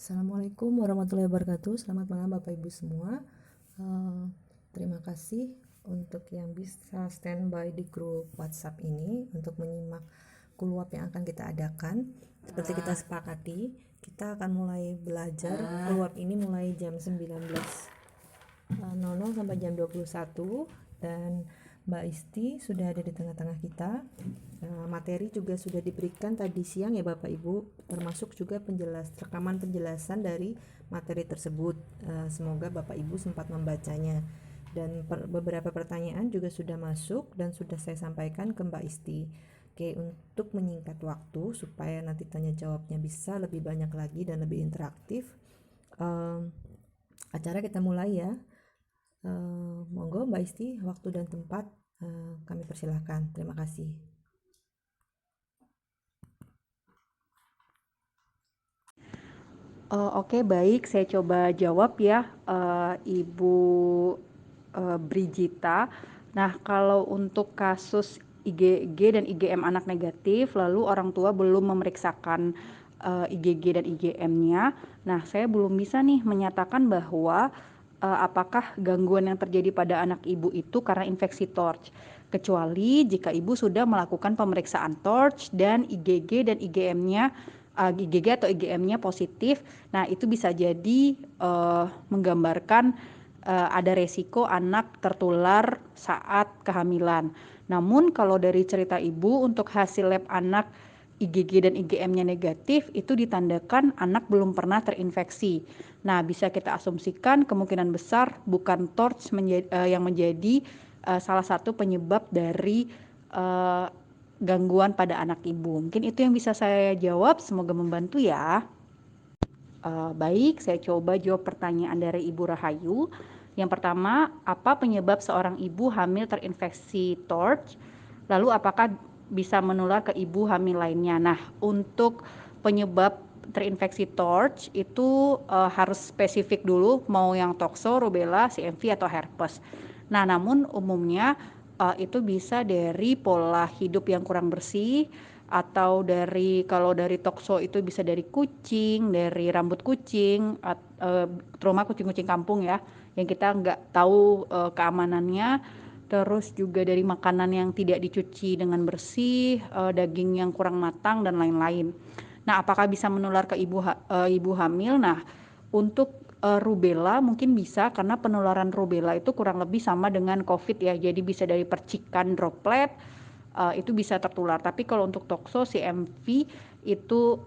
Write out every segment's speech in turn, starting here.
Assalamualaikum warahmatullahi wabarakatuh. Selamat malam Bapak Ibu semua. Terima kasih untuk yang bisa standby di grup WhatsApp ini untuk menyimak kuluap yang akan kita adakan. Seperti kita sepakati, kita akan mulai belajar kuluap ini mulai jam 19.00 sampai jam 21, dan Mbak Isti sudah ada di tengah-tengah kita. Materi juga sudah diberikan tadi siang ya Bapak Ibu, termasuk juga rekaman penjelasan dari materi tersebut. Semoga Bapak Ibu sempat membacanya, dan beberapa pertanyaan juga sudah masuk dan sudah saya sampaikan ke Mbak Isti. Oke, untuk menyingkat waktu supaya nanti tanya jawabnya bisa lebih banyak lagi dan lebih interaktif, acara kita mulai ya. Monggo Mbak Isti, waktu dan tempat kami persilahkan. Terima kasih. Oke, baik, saya coba jawab ya, Ibu Brigita. Nah, kalau untuk kasus IgG dan IgM anak negatif, lalu orang tua belum memeriksakan IgG dan IgM-nya. Nah, saya belum bisa nih menyatakan bahwa apakah gangguan yang terjadi pada anak ibu itu karena infeksi TORCH. Kecuali jika ibu sudah melakukan pemeriksaan TORCH dan IgG dan IgM-nya IgG atau IgM-nya positif. Nah, itu bisa jadi menggambarkan ada resiko anak tertular saat kehamilan. Namun kalau dari cerita ibu untuk hasil lab anak IgG dan IgM-nya negatif, itu ditandakan anak belum pernah terinfeksi. Nah, bisa kita asumsikan kemungkinan besar bukan TORCH yang menjadi salah satu penyebab dari gangguan pada anak ibu. Mungkin itu yang bisa saya jawab, semoga membantu ya. Baik, saya coba jawab pertanyaan dari Ibu Rahayu. Yang pertama, apa penyebab seorang ibu hamil terinfeksi TORCH? Lalu apakah bisa menular ke ibu hamil lainnya? Nah, untuk penyebab terinfeksi TORCH itu harus spesifik dulu, mau yang tokso, rubella, CMV atau herpes. Nah, namun umumnya itu bisa dari pola hidup yang kurang bersih, atau kalau dari tokso itu bisa dari kucing, dari rambut kucing, terutama kucing-kucing kampung ya, yang kita nggak tahu keamanannya. Terus juga dari makanan yang tidak dicuci dengan bersih, daging yang kurang matang dan lain-lain. Nah, apakah bisa menular ke ibu hamil? Nah, untuk rubella mungkin bisa, karena penularan rubella itu kurang lebih sama dengan COVID ya. Jadi bisa dari percikan droplet, itu bisa tertular. Tapi kalau untuk tokso CMV itu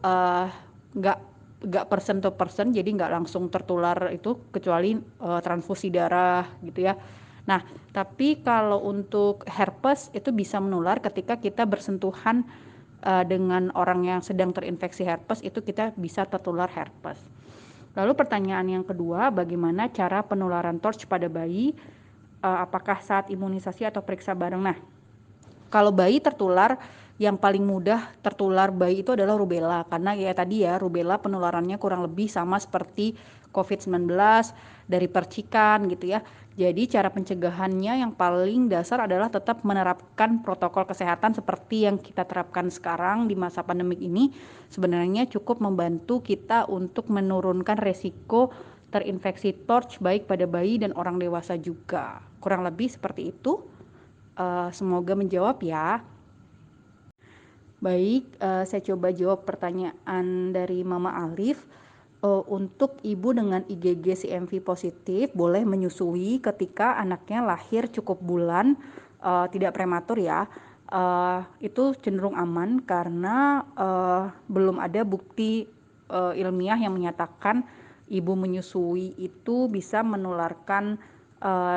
nggak person to person, jadi nggak langsung tertular itu, kecuali transfusi darah gitu ya. Nah, tapi kalau untuk herpes itu bisa menular ketika kita bersentuhan dengan orang yang sedang terinfeksi herpes, itu kita bisa tertular herpes. Lalu pertanyaan yang kedua, bagaimana cara penularan TORCH pada bayi? Apakah saat imunisasi atau periksa bareng? Nah, kalau bayi tertular, yang paling mudah tertular bayi itu adalah rubella, karena ya tadi ya, rubella penularannya kurang lebih sama seperti COVID-19 dari percikan gitu ya. Jadi cara pencegahannya yang paling dasar adalah tetap menerapkan protokol kesehatan seperti yang kita terapkan sekarang di masa pandemik ini. Sebenarnya cukup membantu kita untuk menurunkan resiko terinfeksi TORCH baik pada bayi dan orang dewasa juga. Kurang lebih seperti itu. Semoga menjawab ya. Baik, saya coba jawab pertanyaan dari Mama Alif. Untuk ibu dengan IgG CMV positif boleh menyusui ketika anaknya lahir cukup bulan, tidak prematur ya. Itu cenderung aman karena belum ada bukti ilmiah yang menyatakan ibu menyusui itu bisa menularkan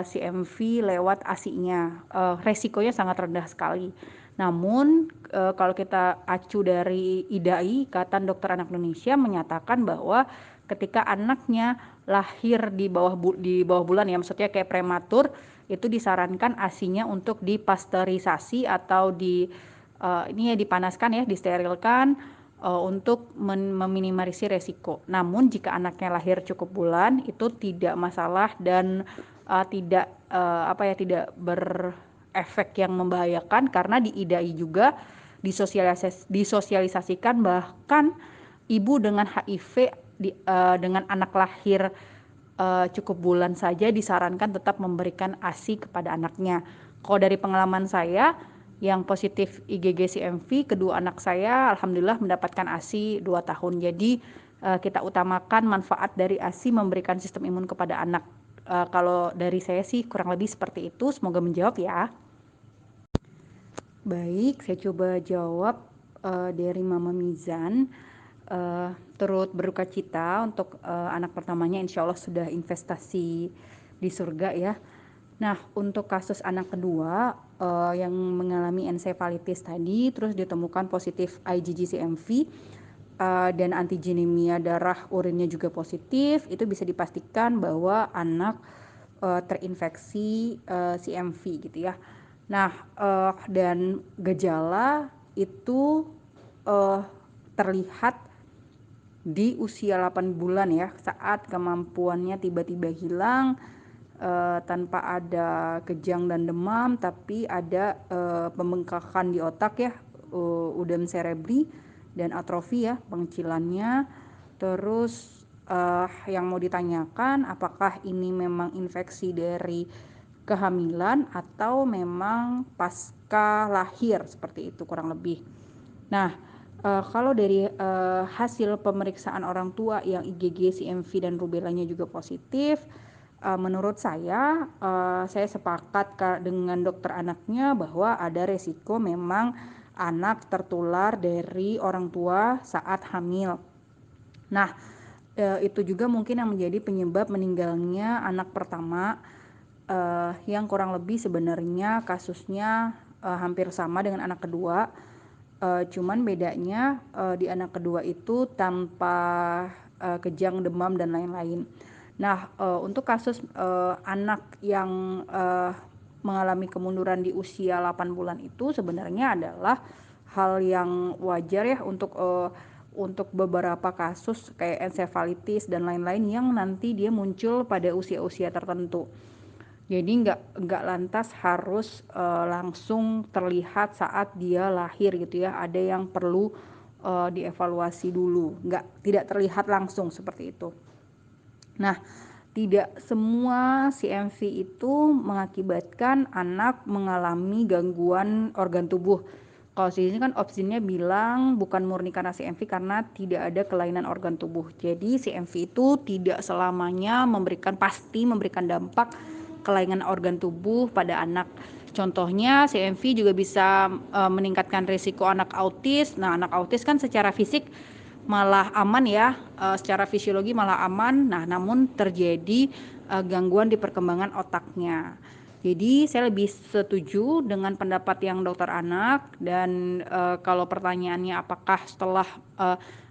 CMV lewat ASI-nya. Resikonya sangat rendah sekali. Namun kalau kita acu dari IDAI, Ikatan Dokter Anak Indonesia, menyatakan bahwa ketika anaknya lahir di bawah bulan ya, maksudnya kayak prematur, itu disarankan ASI-nya untuk dipasteurisasi atau ini ya dipanaskan ya, disterilkan untuk meminimalisir resiko. Namun jika anaknya lahir cukup bulan, itu tidak masalah dan tidak tidak berefek yang membahayakan, karena di IDAI juga disosialisasikan bahkan ibu dengan HIV dengan anak lahir cukup bulan saja disarankan tetap memberikan ASI kepada anaknya. Kalau dari pengalaman saya yang positif IgG CMV, kedua anak saya alhamdulillah mendapatkan ASI 2 tahun. Jadi kita utamakan manfaat dari ASI memberikan sistem imun kepada anak. Kalau dari saya sih kurang lebih seperti itu. Semoga menjawab ya. Baik, saya coba jawab dari Mama Mizan. Turut berduka cita untuk anak pertamanya, insya Allah sudah investasi di surga ya. Nah, untuk kasus anak kedua yang mengalami ensefalitis tadi, terus ditemukan positif IgG CMV dan antigenemia darah urinnya juga positif, itu bisa dipastikan bahwa anak terinfeksi CMV gitu ya. Nah, dan gejala itu terlihat di usia 8 bulan ya, saat kemampuannya tiba-tiba hilang tanpa ada kejang dan demam, tapi ada pembengkakan di otak ya, udem cerebri dan atrofi ya, pengecilannya. Terus yang mau ditanyakan apakah ini memang infeksi dari kehamilan atau memang pasca lahir, seperti itu kurang lebih. Nah, kalau dari hasil pemeriksaan orang tua yang IgG, CMV dan rubellanya juga positif, menurut saya sepakat dengan dokter anaknya bahwa ada resiko memang anak tertular dari orang tua saat hamil. Nah, itu juga mungkin yang menjadi penyebab meninggalnya anak pertama, yang kurang lebih sebenarnya kasusnya hampir sama dengan anak kedua. Cuman bedanya di anak kedua itu tanpa kejang, demam dan lain-lain. Nah, untuk kasus anak yang mengalami kemunduran di usia 8 bulan itu sebenarnya adalah hal yang wajar ya untuk beberapa kasus kayak ensefalitis dan lain-lain yang nanti dia muncul pada usia-usia tertentu. Jadi nggak lantas harus langsung terlihat saat dia lahir gitu ya. Ada yang perlu dievaluasi dulu. Tidak terlihat langsung seperti itu. Nah, tidak semua CMV itu mengakibatkan anak mengalami gangguan organ tubuh. Kalau di sini kan opsinya bilang bukan murni karena CMV karena tidak ada kelainan organ tubuh. Jadi CMV itu tidak selamanya pasti memberikan dampak kelainan organ tubuh pada anak. Contohnya CMV juga bisa meningkatkan risiko anak autis. Nah, anak autis kan secara fisik malah aman ya, secara fisiologi malah aman. Nah, namun terjadi gangguan di perkembangan otaknya. Jadi saya lebih setuju dengan pendapat yang dokter anak. Dan kalau pertanyaannya apakah setelah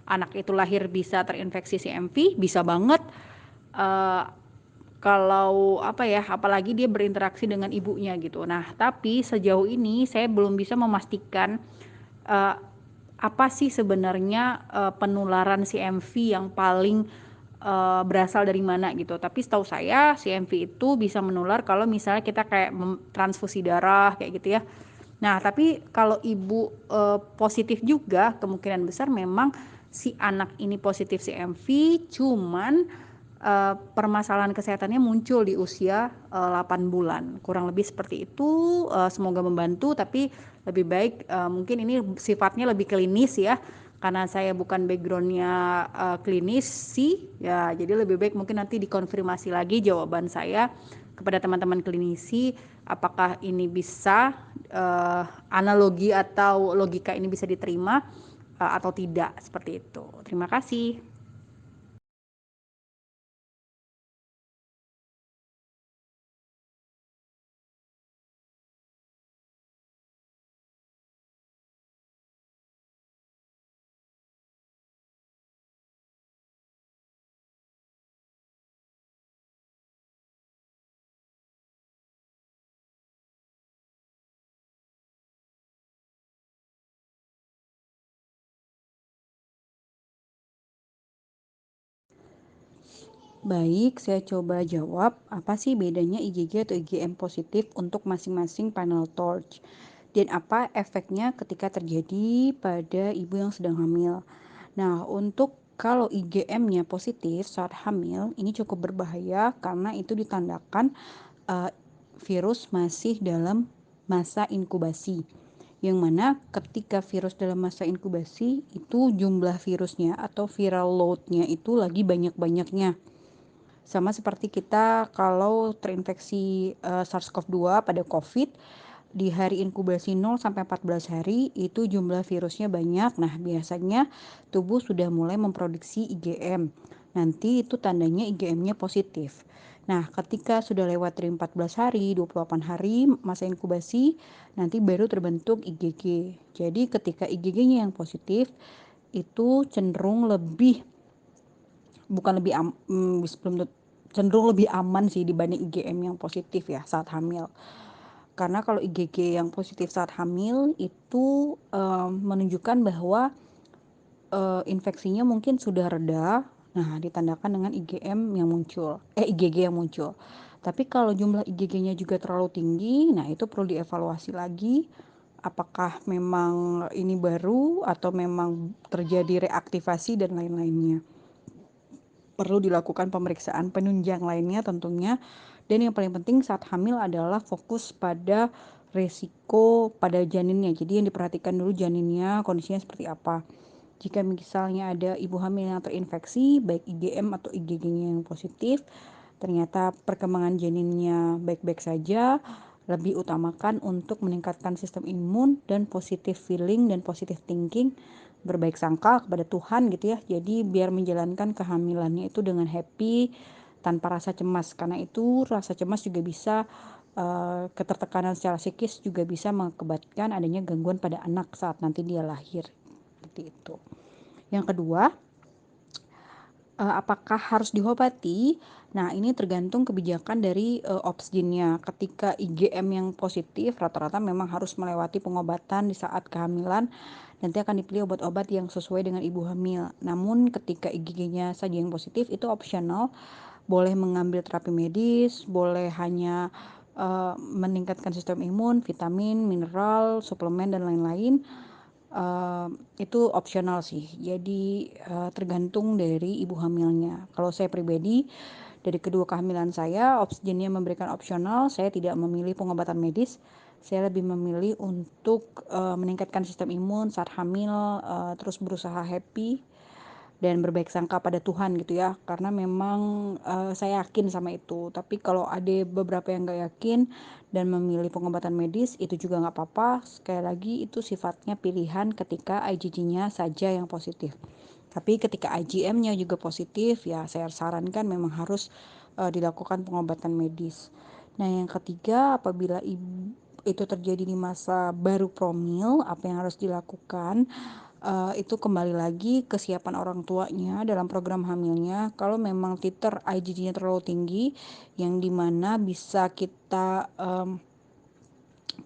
anak itu lahir bisa terinfeksi CMV, bisa banget. Kalau apalagi dia berinteraksi dengan ibunya gitu. Nah, tapi sejauh ini saya belum bisa memastikan apa sih sebenarnya penularan CMV yang paling berasal dari mana gitu. Tapi setahu saya CMV itu bisa menular kalau misalnya kita kayak transfusi darah kayak gitu ya. Nah, tapi kalau ibu positif juga, kemungkinan besar memang si anak ini positif CMV, cuman permasalahan kesehatannya muncul di usia 8 bulan. Kurang lebih seperti itu. Semoga membantu, tapi lebih baik mungkin ini sifatnya lebih klinis ya. Karena saya bukan backgroundnya klinis sih, ya jadi lebih baik mungkin nanti dikonfirmasi lagi jawaban saya kepada teman-teman klinisi, apakah ini bisa analogi atau logika ini bisa diterima atau tidak, seperti itu. Terima kasih. Baik, saya coba jawab apa sih bedanya IgG atau IgM positif untuk masing-masing panel torch dan apa efeknya ketika terjadi pada ibu yang sedang hamil. Nah, untuk Kalau IgM-nya positif saat hamil, ini cukup berbahaya karena itu ditandakan uh, virus masih dalam masa inkubasi. Yang mana ketika virus dalam masa inkubasi itu jumlah virusnya atau viral load-nya itu lagi banyak-banyaknya. Sama seperti kita kalau terinfeksi SARS-CoV-2 pada COVID, di hari inkubasi 0 sampai 14 hari itu jumlah virusnya banyak. Nah, biasanya tubuh sudah mulai memproduksi IgM. Nanti itu tandanya IgM-nya positif. Nah, ketika sudah lewat dari 14 hari, 28 hari masa inkubasi, nanti baru terbentuk IgG. Jadi ketika IgG-nya yang positif, itu cenderung lebih bukan lebih belum cenderung lebih aman sih dibanding IgM yang positif ya saat hamil. Karena kalau IgG yang positif saat hamil itu menunjukkan bahwa infeksinya mungkin sudah reda. Nah, ditandakan dengan IgG yang muncul. Tapi kalau jumlah IgG-nya juga terlalu tinggi, nah itu perlu dievaluasi lagi. Apakah memang ini baru atau memang terjadi reaktivasi dan lain-lainnya. Perlu dilakukan pemeriksaan penunjang lainnya tentunya. Dan yang paling penting saat hamil adalah fokus pada resiko pada janinnya. Jadi yang diperhatikan dulu janinnya kondisinya seperti apa. Jika misalnya ada ibu hamil yang terinfeksi, baik IgM atau IgG-nya yang positif, ternyata perkembangan janinnya baik-baik saja, lebih utamakan untuk meningkatkan sistem imun dan positive feeling dan positive thinking, berbaik sangka kepada Tuhan gitu ya. Jadi biar menjalankan kehamilannya itu dengan happy tanpa rasa cemas, karena itu rasa cemas juga bisa ketertekanan secara psikis juga bisa mengakibatkan adanya gangguan pada anak saat nanti dia lahir seperti itu. Yang kedua, apakah harus diobati? Nah, ini tergantung kebijakan dari Obsginnya. Ketika IgM yang positif, rata-rata memang harus melewati pengobatan di saat kehamilan. Nanti akan dipilih obat-obat yang sesuai dengan ibu hamil. Namun ketika IgG-nya saja yang positif, itu opsional. Boleh mengambil terapi medis, boleh hanya meningkatkan sistem imun, vitamin, mineral, suplemen, dan lain-lain. Itu opsional sih. Jadi tergantung dari ibu hamilnya. Kalau saya pribadi dari kedua kehamilan saya, oksigennya memberikan opsional. Saya tidak memilih pengobatan medis. Saya lebih memilih untuk meningkatkan sistem imun saat hamil, terus berusaha happy dan berbaik sangka pada Tuhan gitu ya, karena memang saya yakin sama itu. Tapi kalau ada beberapa yang nggak yakin dan memilih pengobatan medis, itu juga nggak apa-apa. Sekali lagi itu sifatnya pilihan ketika IgG-nya saja yang positif. Tapi ketika IgM-nya juga positif, ya saya sarankan memang harus dilakukan pengobatan medis. Nah, yang ketiga, apabila itu terjadi di masa baru promil, apa yang harus dilakukan? Itu kembali lagi kesiapan orang tuanya dalam program hamilnya. Kalau memang titer IgG-nya terlalu tinggi, yang dimana bisa kita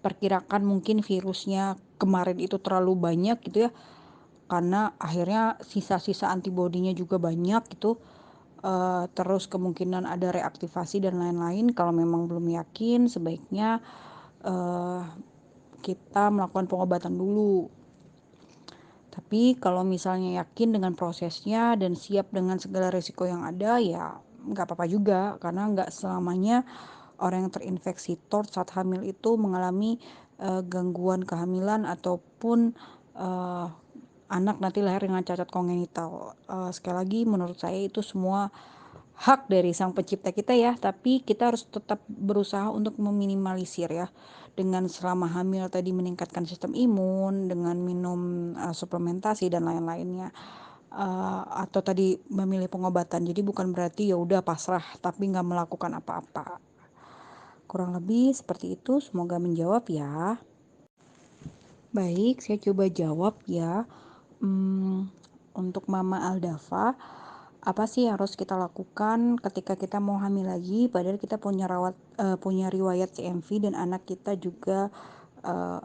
perkirakan mungkin virusnya kemarin itu terlalu banyak gitu ya, karena akhirnya sisa-sisa antibodinya juga banyak gitu. Terus kemungkinan ada reaktivasi dan lain-lain. Kalau memang belum yakin, sebaiknya kita melakukan pengobatan dulu. Tapi kalau misalnya yakin dengan prosesnya dan siap dengan segala risiko yang ada, ya nggak apa-apa juga. Karena nggak selamanya orang yang terinfeksi TORCH saat hamil itu mengalami gangguan kehamilan ataupun anak nanti lahir dengan cacat kongenital. Sekali lagi menurut saya itu semua hak dari sang pencipta kita ya, tapi kita harus tetap berusaha untuk meminimalisir ya, dengan selama hamil tadi meningkatkan sistem imun dengan minum suplementasi dan lain-lainnya, atau tadi memilih pengobatan. Jadi bukan berarti ya udah pasrah tapi nggak melakukan apa-apa. Kurang lebih seperti itu, semoga menjawab ya. Baik, saya coba jawab ya. Untuk Mama Aldafa, apa sih yang harus kita lakukan ketika kita mau hamil lagi? Padahal kita punya riwayat CMV dan anak kita juga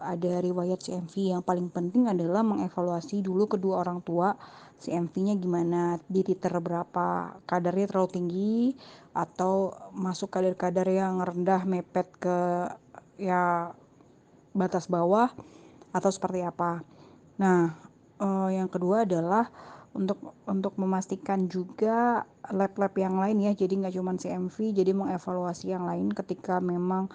ada riwayat CMV. Yang paling penting adalah mengevaluasi dulu kedua orang tua CMV-nya gimana, di titer berapa, kadarnya terlalu tinggi atau masuk kadar-kadar yang rendah mepet ke ya batas bawah atau seperti apa. Nah, yang kedua adalah untuk memastikan juga lab-lab yang lain ya, jadi nggak cuma CMV, jadi mengevaluasi yang lain ketika memang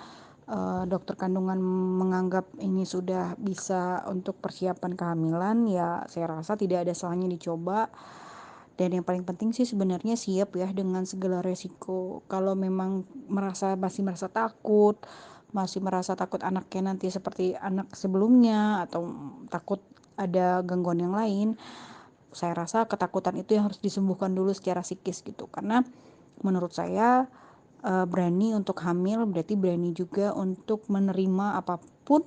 dokter kandungan menganggap ini sudah bisa untuk persiapan kehamilan, ya saya rasa tidak ada salahnya dicoba. Dan yang paling penting sih sebenarnya siap ya dengan segala resiko. Kalau memang masih merasa takut anaknya nanti seperti anak sebelumnya atau takut ada gangguan yang lain, saya rasa ketakutan itu yang harus disembuhkan dulu secara psikis gitu. Karena menurut saya berani untuk hamil berarti berani juga untuk menerima apapun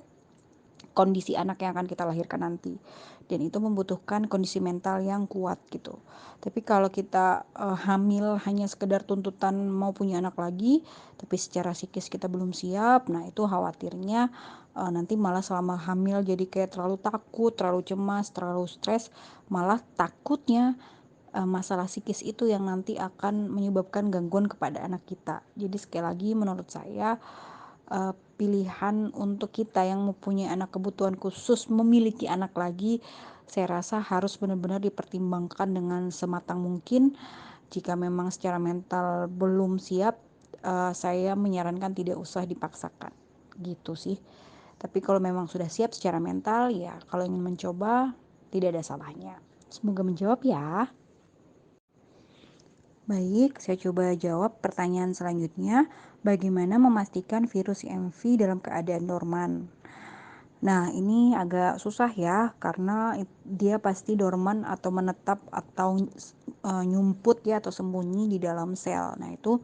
kondisi anak yang akan kita lahirkan nanti, dan itu membutuhkan kondisi mental yang kuat gitu. Tapi kalau kita hamil hanya sekedar tuntutan mau punya anak lagi tapi secara psikis kita belum siap, nah itu khawatirnya nanti malah selama hamil jadi kayak terlalu takut, terlalu cemas, terlalu stres, malah takutnya masalah psikis itu yang nanti akan menyebabkan gangguan kepada anak kita. Jadi sekali lagi menurut saya pilihan untuk kita yang mempunyai anak kebutuhan khusus memiliki anak lagi, saya rasa harus benar-benar dipertimbangkan dengan sematang mungkin. Jika memang secara mental belum siap, saya menyarankan tidak usah dipaksakan gitu sih. Tapi kalau memang sudah siap secara mental, ya kalau ingin mencoba tidak ada salahnya. Semoga menjawab ya. Baik, saya coba jawab pertanyaan selanjutnya. Bagaimana memastikan virus CMV dalam keadaan dorman? Nah, ini agak susah ya, karena dia pasti dorman atau menetap atau nyumput ya atau sembunyi di dalam sel. Nah, itu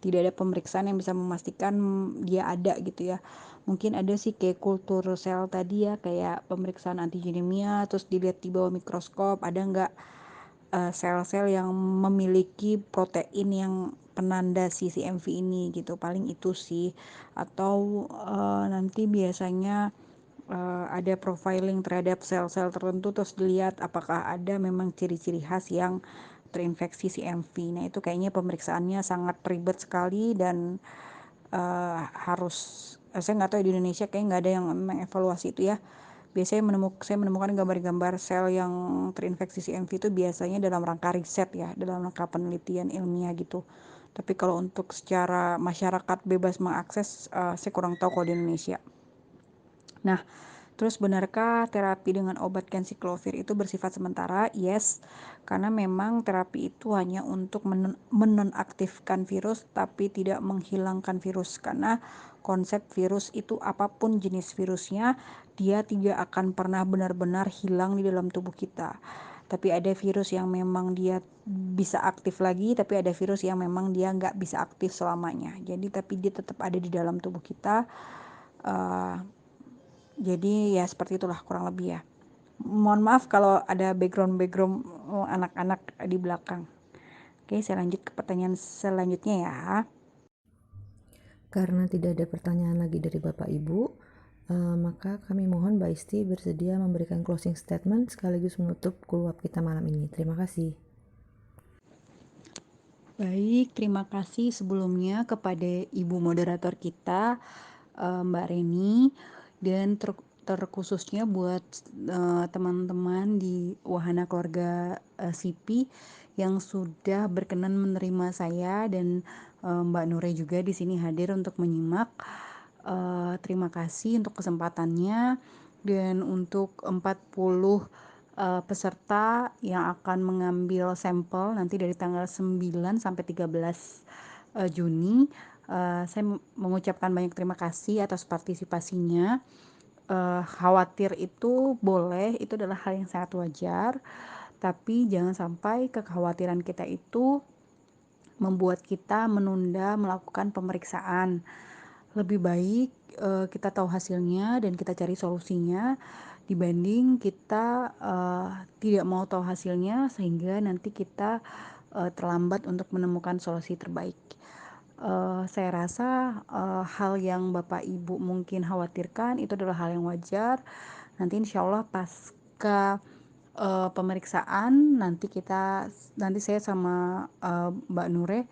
tidak ada pemeriksaan yang bisa memastikan dia ada gitu ya. Mungkin ada sih kayak kultur sel tadi ya, kayak pemeriksaan antigenemia, terus dilihat di bawah mikroskop, ada nggak sel-sel yang memiliki protein yang penanda si CMV ini gitu, paling itu sih. Atau nanti biasanya ada profiling terhadap sel-sel tertentu, terus dilihat apakah ada memang ciri-ciri khas yang terinfeksi CMV. Nah itu kayaknya pemeriksaannya sangat ribet sekali dan harus saya nggak tahu di Indonesia kayak nggak ada yang mengevaluasi itu ya. Biasanya saya menemukan gambar-gambar sel yang terinfeksi CMV itu biasanya dalam rangka riset ya, dalam rangka penelitian ilmiah gitu. Tapi kalau untuk secara masyarakat bebas mengakses, saya kurang tahu kalau di Indonesia. Nah, terus benarkah terapi dengan obat Canciclovir itu bersifat sementara? Yes, karena memang terapi itu hanya untuk menonaktifkan virus tapi tidak menghilangkan virus. Karena konsep virus itu apapun jenis virusnya, dia tidak akan pernah benar-benar hilang di dalam tubuh kita. Tapi ada virus yang memang dia bisa aktif lagi, tapi ada virus yang memang dia nggak bisa aktif selamanya. Jadi tapi dia tetap ada di dalam tubuh kita. Jadi ya seperti itulah kurang lebih ya. Mohon maaf kalau ada background anak-anak di belakang. Oke, saya lanjut ke pertanyaan selanjutnya ya. Karena tidak ada pertanyaan lagi dari Bapak Ibu, maka kami mohon Mbak Isti bersedia memberikan closing statement sekaligus menutup kulwap kita malam ini. Terima kasih. Baik, terima kasih sebelumnya kepada Ibu moderator kita, Mbak Reni, dan terkhususnya buat teman-teman di Wahana Keluarga SIPI yang sudah berkenan menerima saya dan Mbak Nure juga di sini hadir untuk menyimak. Terima kasih untuk kesempatannya dan untuk 40 peserta yang akan mengambil sampel nanti dari tanggal 9 sampai 13 Juni. Saya mengucapkan banyak terima kasih atas partisipasinya. Khawatir itu boleh, itu adalah hal yang sangat wajar, tapi jangan sampai kekhawatiran kita itu membuat kita menunda melakukan pemeriksaan. Lebih baik kita tahu hasilnya dan kita cari solusinya dibanding kita tidak mau tahu hasilnya sehingga nanti kita terlambat untuk menemukan solusi terbaik. Saya rasa hal yang Bapak Ibu mungkin khawatirkan itu adalah hal yang wajar. Nanti insya Allah pasca pemeriksaan nanti saya sama Mbak Nure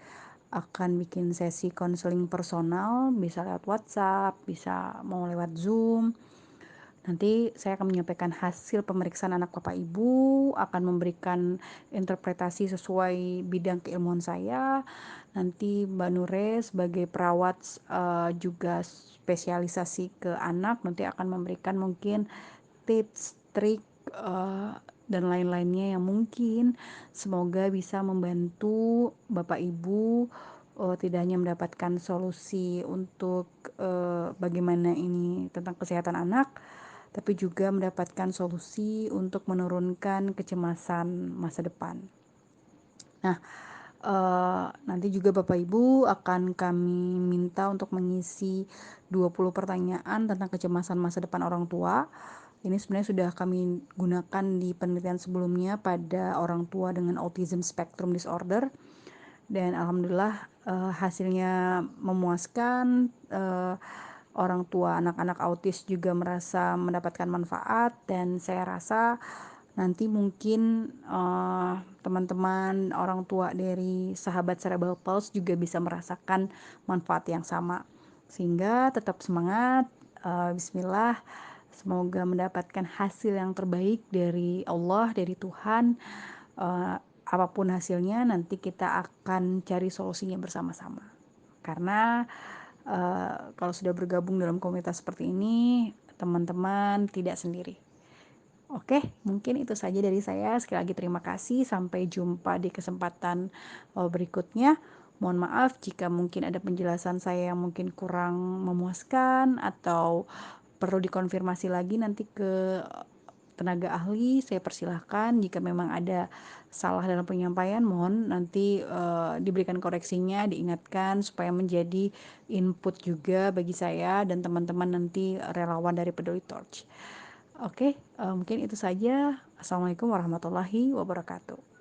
akan bikin sesi konseling personal, bisa lewat WhatsApp, bisa mau lewat Zoom, Nanti saya akan menyampaikan hasil pemeriksaan anak Bapak Ibu, akan memberikan interpretasi sesuai bidang keilmuan saya. Nanti Mbak Nure sebagai perawat juga spesialisasi ke anak, nanti akan memberikan mungkin tips, trik, dan lain-lainnya yang mungkin semoga bisa membantu Bapak Ibu tidak hanya mendapatkan solusi untuk bagaimana ini tentang kesehatan anak, tapi juga mendapatkan solusi untuk menurunkan kecemasan masa depan. Nah, nanti juga Bapak Ibu akan kami minta untuk mengisi 20 pertanyaan tentang kecemasan masa depan orang tua. Ini sebenarnya sudah kami gunakan di penelitian sebelumnya pada orang tua dengan autism spectrum disorder, dan alhamdulillah hasilnya memuaskan. Orang tua anak-anak autis juga merasa mendapatkan manfaat, dan saya rasa nanti mungkin teman-teman orang tua dari sahabat Cerebral Pulse juga bisa merasakan manfaat yang sama. Sehingga tetap semangat, bismillah, semoga mendapatkan hasil yang terbaik dari Allah, dari Tuhan. Apapun hasilnya nanti kita akan cari solusinya bersama-sama. Karena kalau sudah bergabung dalam komunitas seperti ini, teman-teman tidak sendiri. Oke, mungkin itu saja dari saya. Sekali lagi terima kasih. Sampai jumpa di kesempatan berikutnya. Mohon maaf jika mungkin ada penjelasan saya yang mungkin kurang memuaskan atau perlu dikonfirmasi lagi nanti ke tenaga ahli. Saya persilahkan jika memang ada salah dalam penyampaian, mohon nanti diberikan koreksinya, diingatkan supaya menjadi input juga bagi saya dan teman-teman nanti relawan dari Peduli Torch. Oke, mungkin itu saja. Assalamualaikum warahmatullahi wabarakatuh.